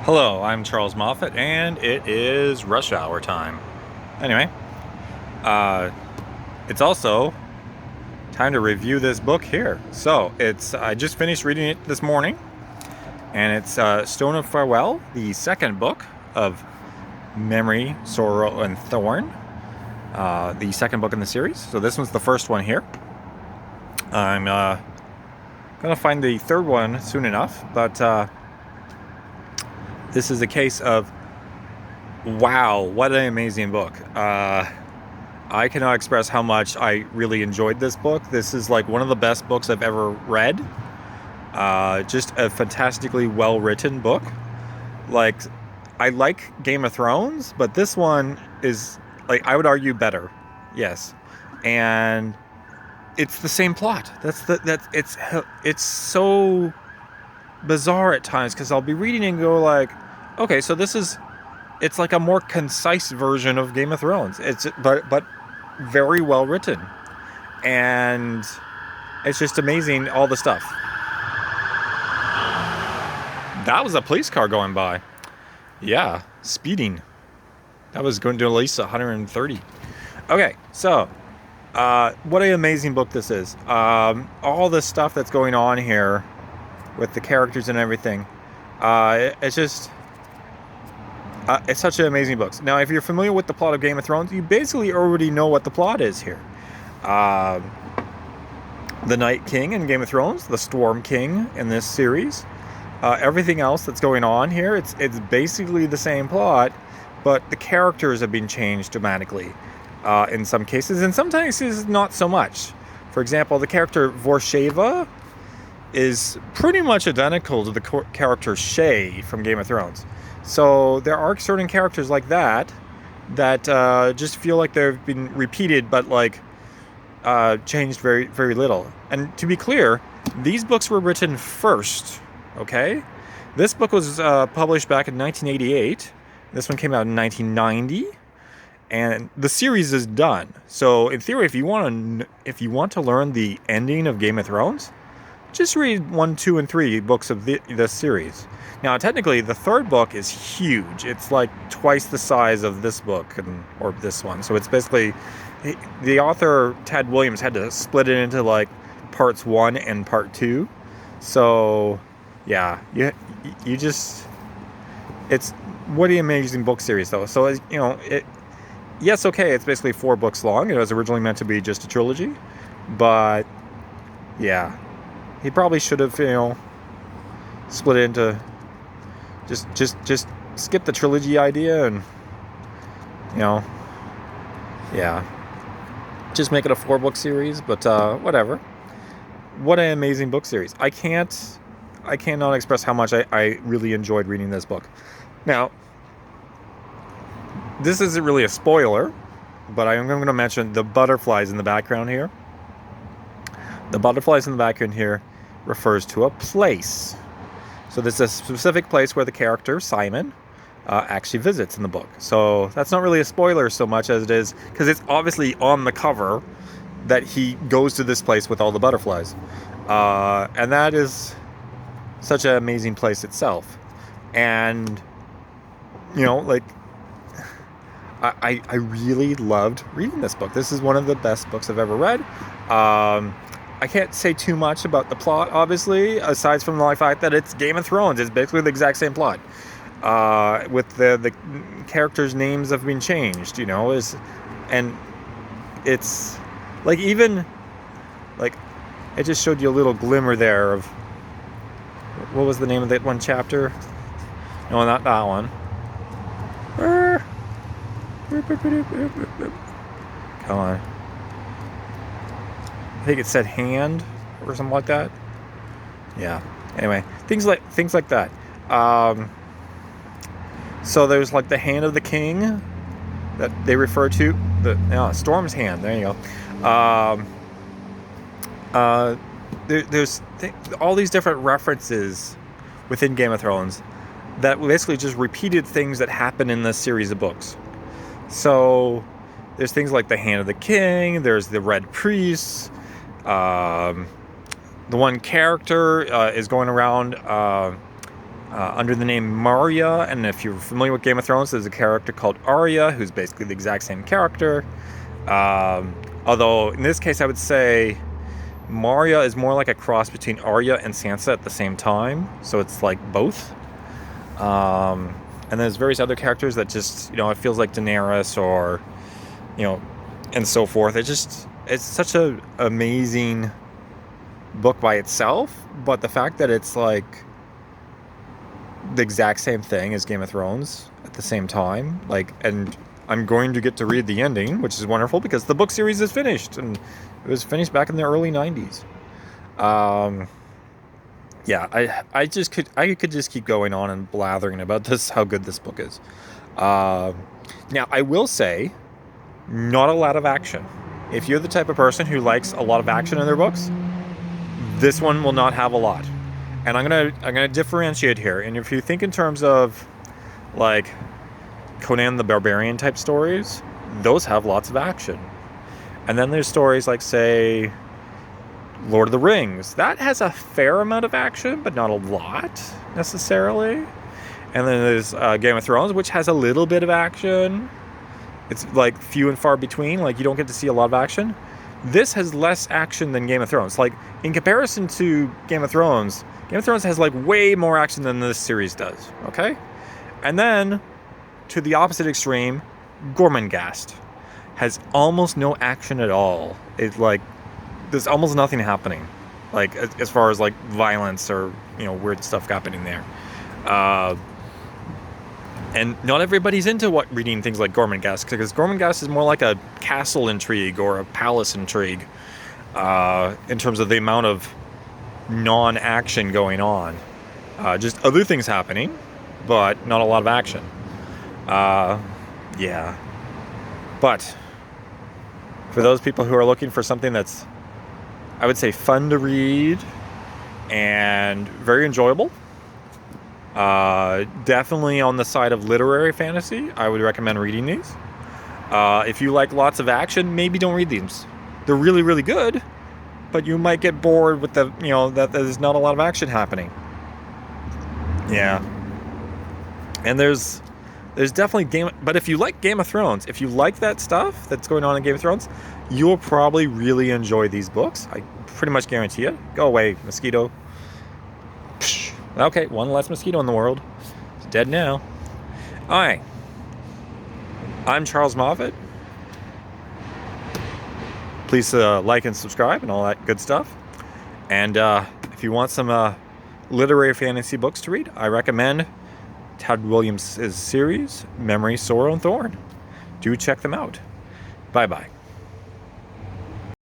Hello, I'm Charles Moffat, and it is rush hour time. Anyway, uh, it's also time to review this book here. I just finished reading it this morning, and it's Stone of Farewell, the second book of Memory, Sorrow, and Thorn, the second book in the series. So this one's the first one here. I'm gonna find the third one soon enough, but this is a case of wow, what an amazing book. I cannot express how much I really enjoyed this book. This is like one of the best books I've ever read. Just a fantastically well-written book. Like, I like Game of Thrones, but this one is, like, I would argue better. Yes. And it's the same plot. It's so bizarre at times because I'll be reading and go like, okay, so it's like a more concise version of Game of Thrones. But very well written, and it's just amazing all the stuff. That was a police car going by. Yeah, speeding. That was going to at least 130. Okay, so what an amazing book this is. All the stuff that's going on here with the characters and everything. It's just it's such an amazing book. Now, if you're familiar with the plot of Game of Thrones, you basically already know what the plot is here. The Night King in Game of Thrones, the Storm King in this series, everything else that's going on here, it's basically the same plot, but the characters have been changed dramatically in some cases, and sometimes not so much. For example, the character Vorsheva is pretty much identical to the character Shay from Game of Thrones. So there are certain characters like that just feel like they've been repeated, but like changed very, very little. And to be clear, these books were written first, okay? This book was published back in 1988. This one came out in 1990. And the series is done. So in theory, if you want to learn the ending of Game of Thrones, just read 1, 2, and 3 books of this series. Now, technically, the third book is huge. It's like twice the size of this book or this one. So it's basically the author Ted Williams had to split it into like parts 1 and part 2. So yeah, you just it's what an amazing book series though. So yes, okay, it's basically 4 books long. It was originally meant to be just a trilogy, but yeah. He probably should have, split it into just skip the trilogy idea and, yeah, just make it a 4-book series. But whatever. What an amazing book series! I cannot express how much I really enjoyed reading this book. Now, this isn't really a spoiler, but I am going to mention the butterflies in the background here. The butterflies in the background here refers to a place. So there's a specific place where the character, Simon, actually visits in the book. So that's not really a spoiler so much as it is, because it's obviously on the cover that he goes to this place with all the butterflies. And that is such an amazing place itself. And, like, I really loved reading this book. This is one of the best books I've ever read. I can't say too much about the plot, obviously, aside from the fact that it's Game of Thrones. It's basically the exact same plot. With the characters' names have been changed, and it's like even like it just showed you a little glimmer there of what was the name of that one chapter? No, not that one. Come on. I think it said hand or something like that. Yeah. Anyway, things like that. So there's like the hand of the king that they refer to. Storm's hand. There you go. There's all these different references within Game of Thrones that basically just repeated things that happen in this series of books. So there's things like the hand of the king. There's the red priests. The one character is going around under the name Marya. And if you're familiar with Game of Thrones, there's a character called Arya, who's basically the exact same character. Although in this case, I would say Marya is more like a cross between Arya and Sansa at the same time. So it's like both. And there's various other characters that just, it feels like Daenerys or, and so forth. It's such an amazing book by itself, but the fact that it's like the exact same thing as Game of Thrones at the same time, and I'm going to get to read the ending, which is wonderful because the book series is finished, and it was finished back in the early 90s. Yeah, I could just keep going on and blathering about this, how good this book is. Now, I will say, not a lot of action. If you're the type of person who likes a lot of action in their books, this one will not have a lot. And I'm gonna differentiate here. And if you think in terms of like Conan the Barbarian type stories, those have lots of action. And then there's stories like, say, Lord of the Rings. That has a fair amount of action, but not a lot necessarily. And then there's Game of Thrones, which has a little bit of action. It's like few and far between. Like, you don't get to see a lot of action. This has less action than Game of Thrones. Like, in comparison to Game of Thrones has like way more action than this series does. Okay? And then to the opposite extreme, Gormenghast has almost no action at all. It's like there's almost nothing happening, like as far as like violence or weird stuff happening there. And not everybody's into reading things like Gormenghast, because Gormenghast is more like a castle intrigue or a palace intrigue in terms of the amount of non-action going on. Just other things happening, but not a lot of action. Yeah. But for those people who are looking for something that's, I would say, fun to read and very enjoyable, definitely on the side of literary fantasy, I would recommend reading these. If you like lots of action, maybe don't read these. They're really, really good, but you might get bored with that there's not a lot of action happening. Yeah. And there's definitely but if you like Game of Thrones, if you like that stuff that's going on in Game of Thrones, you will probably really enjoy these books. I pretty much guarantee it. Go away, mosquito. Psh. Okay, one less mosquito in the world. It's dead now. All right. I'm Charles Moffat. Please like and subscribe and all that good stuff. And if you want some literary fantasy books to read, I recommend Tad Williams' series, Memory, Sorrow, and Thorn. Do check them out. Bye-bye.